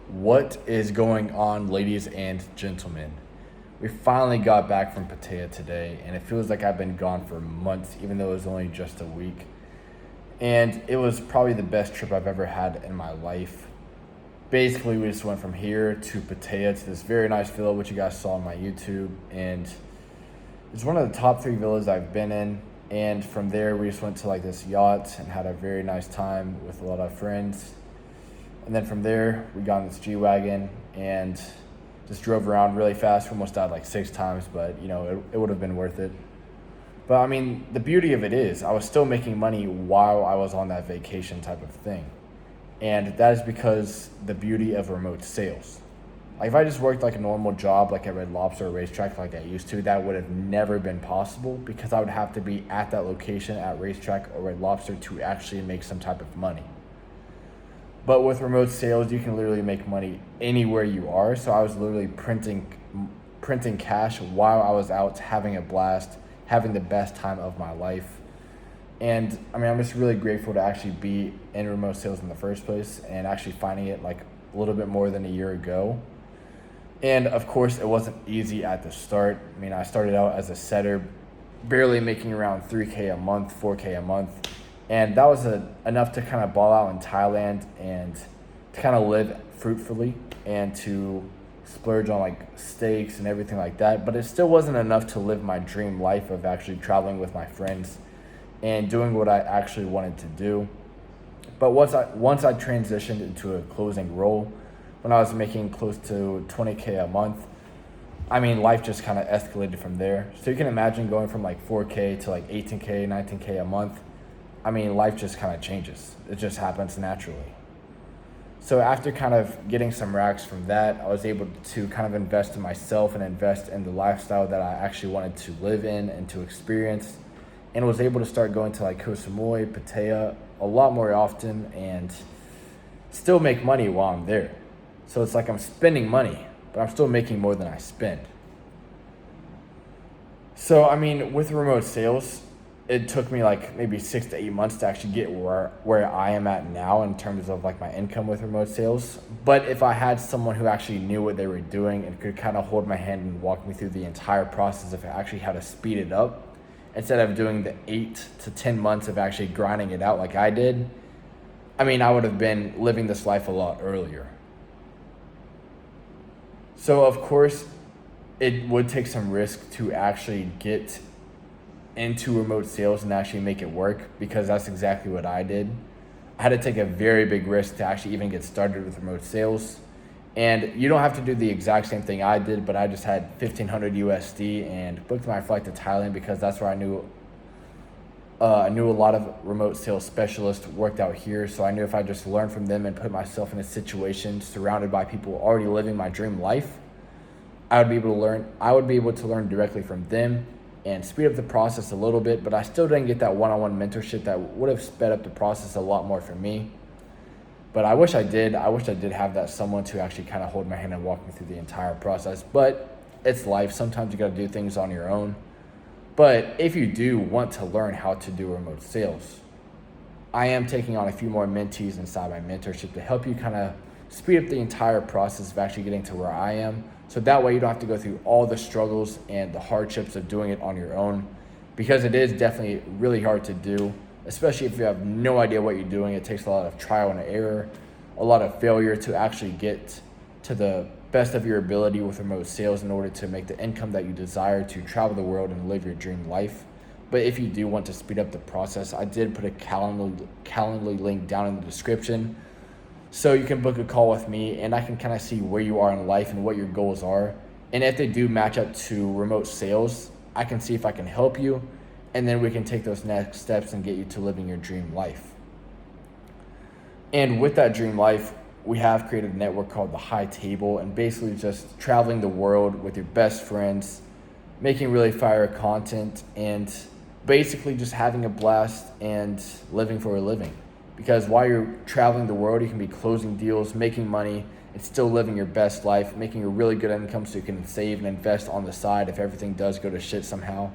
What is going on, ladies and gentlemen? We finally got back from Pattaya today, and it feels like I've been gone for months, even though it was only just a week. And it was probably the best trip I've ever had in my life. Basically, we just went from here to Pattaya to this very nice villa, which you guys saw on my YouTube, and it's one of the top 3 villas I've been in. And from there, we just went to like this yacht and had a very nice time with a lot of friends. And then from there, we got in this G-Wagon and just drove around really fast. We almost died like 6 times, but it would have been worth it. But I mean, the beauty of it is I was still making money while I was on that vacation type of thing. And that is because the beauty of remote sales. Like if I just worked like a normal job, like at Red Lobster or Racetrack like I used to, that would have never been possible because I would have to be at that location at Racetrack or Red Lobster to actually make some type of money. But with remote sales, you can literally make money anywhere you are. So I was literally printing cash while I was out having a blast, having the best time of my life. And I mean, I'm just really grateful to actually be in remote sales in the first place and actually finding it like a little bit more than a year ago. And of course, it wasn't easy at the start. I mean, I started out as a setter, barely making around 3K a month, 4K a month. And that was enough to kind of ball out in Thailand and to kind of live fruitfully and to splurge on like steaks and everything like that. But it still wasn't enough to live my dream life of actually traveling with my friends and doing what I actually wanted to do. But once I transitioned into a closing role, when I was making close to 20K a month, I mean, life just kind of escalated from there. So you can imagine going from like 4K to like 18K, 19K a month. I mean, life just kind of changes. It just happens naturally. So after kind of getting some racks from that, I was able to kind of invest in myself and invest in the lifestyle that I actually wanted to live in and to experience, and was able to start going to like Koh Samui, Pattaya a lot more often and still make money while I'm there. So it's like I'm spending money, but I'm still making more than I spend. So, I mean, with remote sales, it took me like maybe 6 to 8 months to actually get where I am at now in terms of like my income with remote sales. But if I had someone who actually knew what they were doing and could kind of hold my hand and walk me through the entire process of actually how to speed it up, instead of doing the 8 to 10 months of actually grinding it out like I did, I mean, I would have been living this life a lot earlier. So of course, it would take some risk to actually get into remote sales and actually make it work, because that's exactly what I did. I had to take a very big risk to actually even get started with remote sales. And you don't have to do the exact same thing I did, but I just had 1,500 USD and booked my flight to Thailand because that's where I knew a lot of remote sales specialists worked out here. So I knew if I just learned from them and put myself in a situation surrounded by people already living my dream life, I would be able to learn directly from them and speed up the process a little bit. But I still didn't get that one-on-one mentorship that would have sped up the process a lot more for me. But I wish I did. I wish I did have that someone to actually kind of hold my hand and walk me through the entire process. But it's life. Sometimes you got to do things on your own. But if you do want to learn how to do remote sales, I am taking on a few more mentees inside my mentorship to help you kind of speed up the entire process of actually getting to where I am. So that way you don't have to go through all the struggles and the hardships of doing it on your own, because it is definitely really hard to do, especially if you have no idea what you're doing. It takes a lot of trial and error, a lot of failure to actually get to the best of your ability with remote sales in order to make the income that you desire to travel the world and live your dream life. But if you do want to speed up the process, I did put a Calendly link down in the description, so you can book a call with me and I can kind of see where you are in life and what your goals are. And if they do match up to remote sales, I can see if I can help you, and then we can take those next steps and get you to living your dream life. And with that dream life, we have created a network called the High Table, and basically just traveling the world with your best friends, making really fire content, and basically just having a blast and living for a living. Because while you're traveling the world, you can be closing deals, making money, and still living your best life, making a really good income so you can save and invest on the side if everything does go to shit somehow.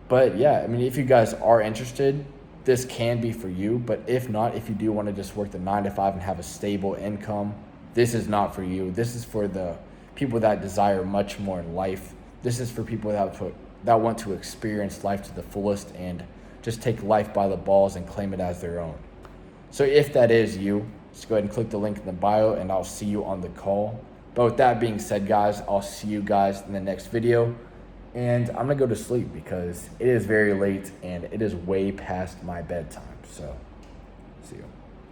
But yeah, I mean, if you guys are interested, this can be for you. But if not, if you do want to just work the 9 to 5 and have a stable income, this is not for you. This is for the people that desire much more in life. This is for people that want to experience life to the fullest and just take life by the balls and claim it as their own. So if that is you, just go ahead and click the link in the bio and I'll see you on the call. But with that being said, guys, I'll see you guys in the next video. And I'm going to go to sleep because it is very late and it is way past my bedtime. So, see you.